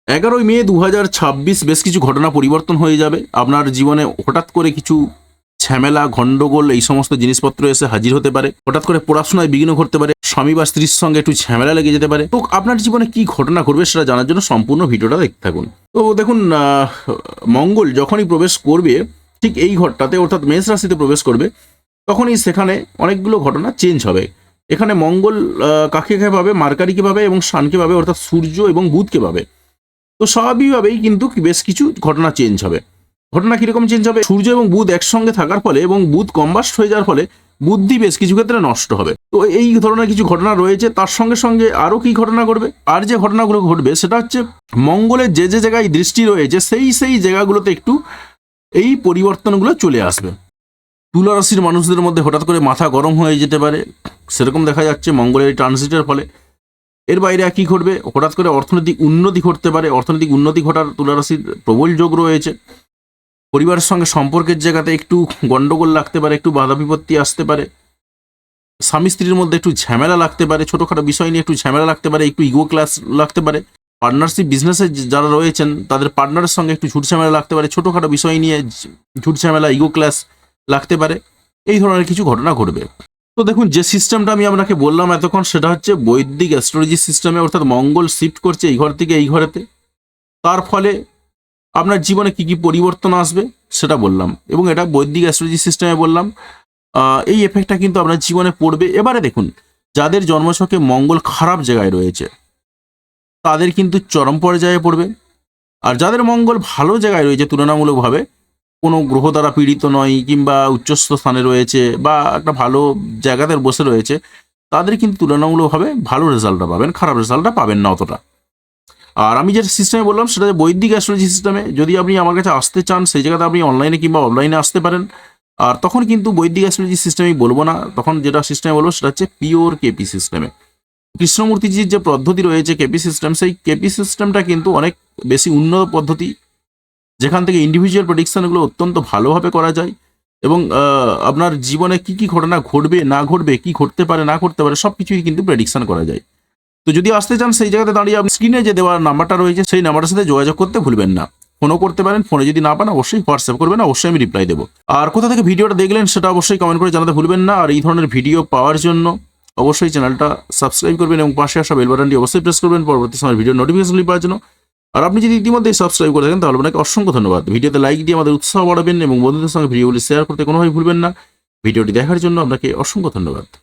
11ই মে 2026 বেশ কিছু ঘটনা পরিবর্তন হয়ে যাবে। আপনার জীবনে হঠাৎ করে কিছু ঝামেলা, গন্ডগোল এই সমস্ত জিনিসপত্র এসে হাজির হতে পারে। হঠাৎ করে পড়াশোনায় বিঘ্ন ঘটতে পারে, স্বামী বা স্ত্রীর সঙ্গে একটু ঝামেলা লেগে যেতে পারে। তো আপনার জীবনে কি ঘটনা ঘটবে সেটা জানার জন্য সম্পূর্ণ ভিডিওটা দেখতে থাকুন। তো দেখুন, মঙ্গল যখনই প্রবেশ করবে ঠিক এই ঘরটাতে, অর্থাৎ মেষ রাশিতে প্রবেশ করবে, তখনই সেখানে অনেকগুলো ঘটনা চেঞ্জ হবে। এখানে মঙ্গল কাকে পাবে, মার্কারিকে পাবে এবং শানকে পাবে, অর্থাৎ সূর্য এবং বুধকে পাবে। তো স্বাভাবিকভাবেই কিন্তু বেশ কিছু ঘটনা চেঞ্জ হবে। ঘটনা কিরকম চেঞ্জ হবে? সূর্য এবং বুধ একসঙ্গে থাকার ফলে এবং বুধ কম্বাস্ট হয়ে যাওয়ার ফলে বুদ্ধি বেশ কিছু ক্ষেত্রে নষ্ট হবে। তো এই ধরনের কিছু ঘটনা রয়েছে। তার সঙ্গে সঙ্গে আরও কি ঘটনা ঘটবে? আর যে ঘটনাগুলো ঘটবে সেটা হচ্ছে মঙ্গলের যে যে জায়গায় দৃষ্টি রয়েছে সেই জায়গাগুলোতে একটু এই পরিবর্তনগুলো চলে আসবে। তুলা রাশির মানুষদের মধ্যে হঠাৎ করে মাথা গরম হয়ে যেতে পারে, সেরকম দেখা যাচ্ছে মঙ্গলের ট্রানজিটের ফলে। এর বাইরে কি ঘটবে? হঠাৎ করে অর্থনৈতিক উন্নতি ঘটতে পারে। অর্থনৈতিক উন্নতি ঘটার তুলা রাশির প্রবল যোগ রয়েছে। পরিবারের সঙ্গে সম্পর্কের জায়গাতে একটু গন্ডগোল লাগতে পারে, একটু বাধা বিপত্তি আসতে পারে। স্বামী স্ত্রীর মধ্যে একটু ঝামেলা লাগতে পারে, ছোটোখাটো বিষয় নিয়ে একটু ঝামেলা লাগতে পারে, একটু ইগো ক্লাস লাগতে পারে। পার্টনারশিপ বিজনেসে যারা রয়েছেন তাদের পার্টনারের সঙ্গে একটু ঝুটঝামেলা লাগতে পারে, ছোটোখাটো বিষয় নিয়ে ঝুটঝামেলা, ইগো ক্লাস লাগতে পারে। এই ধরনের কিছু ঘটনা ঘটবে। তো দেখুন, যে সিস্টেমটা আমি আপনাকে বললাম এতক্ষণ, সেটা হচ্ছে বৈদিক অ্যাস্ট্রোলজি সিস্টেমে, অর্থাৎ মঙ্গল শিফট করছে এই ঘর থেকে এই ঘরেতে। তার ফলে আপনার জীবনে কি কি পরিবর্তন আসবে সেটা বললাম, এবং এটা বৈদিক অ্যাস্ট্রোলজি সিস্টেমে বললাম। এই এফেক্টটা কিন্তু আপনার জীবনে পড়বে। এবারে দেখুন, যাদের জন্মছকে মঙ্গল খারাপ জায়গায় রয়েছে তাদের কিন্তু চরম পর্যায়ে পড়বে। আর যাদের মঙ্গল ভালো জায়গায় রয়েছে, তুলনামূলকভাবে কোনো গ্রহ দ্বারা পীড়িত নয় কিংবা উচ্চস্থ স্থানে রয়েছে বা একটা ভালো জায়গাতে বসে রয়েছে, তাদের কিন্তু তুলনামূলকভাবে ভালো রেজাল্টটা পাবেন, খারাপ রেজাল্টটা পাবেন না অতটা। আর আমি যে সিস্টেমে বললাম সেটা বৈদিক অ্যাস্ট্রোলজি সিস্টেমে। যদি আপনি আমার কাছে আসতে চান, সেই জায়গাতে আপনি অনলাইনে কিংবা অফলাইনে আসতে পারেন। আর তখন কিন্তু বৈদিক অ্যাস্ট্রোলজি সিস্টেমই বলবো না, তখন যেটা সিস্টেমে বলবো সেটা হচ্ছে পিওর কেপি সিস্টেমে। কৃষ্ণমূর্তিজির যে পদ্ধতি রয়েছে কেপি সিস্টেম, সেই কেপি সিস্টেমটা কিন্তু অনেক বেশি উন্নত পদ্ধতি, যেখান থেকে ইন্ডিভিজুয়াল প্রেডিকশনগুলো অত্যন্ত ভালোভাবে করা যায়। এবং আপনার জীবনে কি কি ঘটনা ঘটবে না ঘটবে, কি ঘটতে পারে না ঘটতে পারে, সব কিছুই কিন্তু প্রেডিকশন করা যায়। তো যদি আসতে চান, সেই জায়গাতে দাঁড়িয়ে আপনি স্ক্রিনে যে দেওয়ার নাম্বারটা রয়েছে সেই নাম্বারের সাথে যোগাযোগ করতে ভুলবেন না। ফোনও করতে পারেন, ফোনে যদি না পান অবশ্যই হোয়াটসঅ্যাপ করবেন, অবশ্যই আমি রিপ্লাই দেবো। আর কোথা থেকে ভিডিওটা দেখলেন সেটা অবশ্যই কমেন্ট করে জানাতে ভুলবেন না। আর এই ধরনের ভিডিও পাওয়ার জন্য অবশ্যই চ্যানেলটা সাবস্ক্রাইব করবেন এবং পাশে আসা বেল বাটনটি অবশ্যই প্রেস করবেন পরবর্তী সময় ভিডিও নোটিফিকেশনগুলি পাওয়ার জন্য। আর আপনি যদি ইতিমধ্যে সাবস্ক্রাইব করে থাকেন তাহলে আপনাকে অসংখ্য ধন্যবাদ। ভিডিওতে লাইক দিয়ে আমাদের উৎসাহ বাড়াবেন এবং বন্ধুদের সঙ্গে ভিডিওগুলি শেয়ার করতে কোনোভাবেই ভুলবেন না। ভিডিওটি দেখার জন্য আপনাকে অসংখ্য ধন্যবাদ।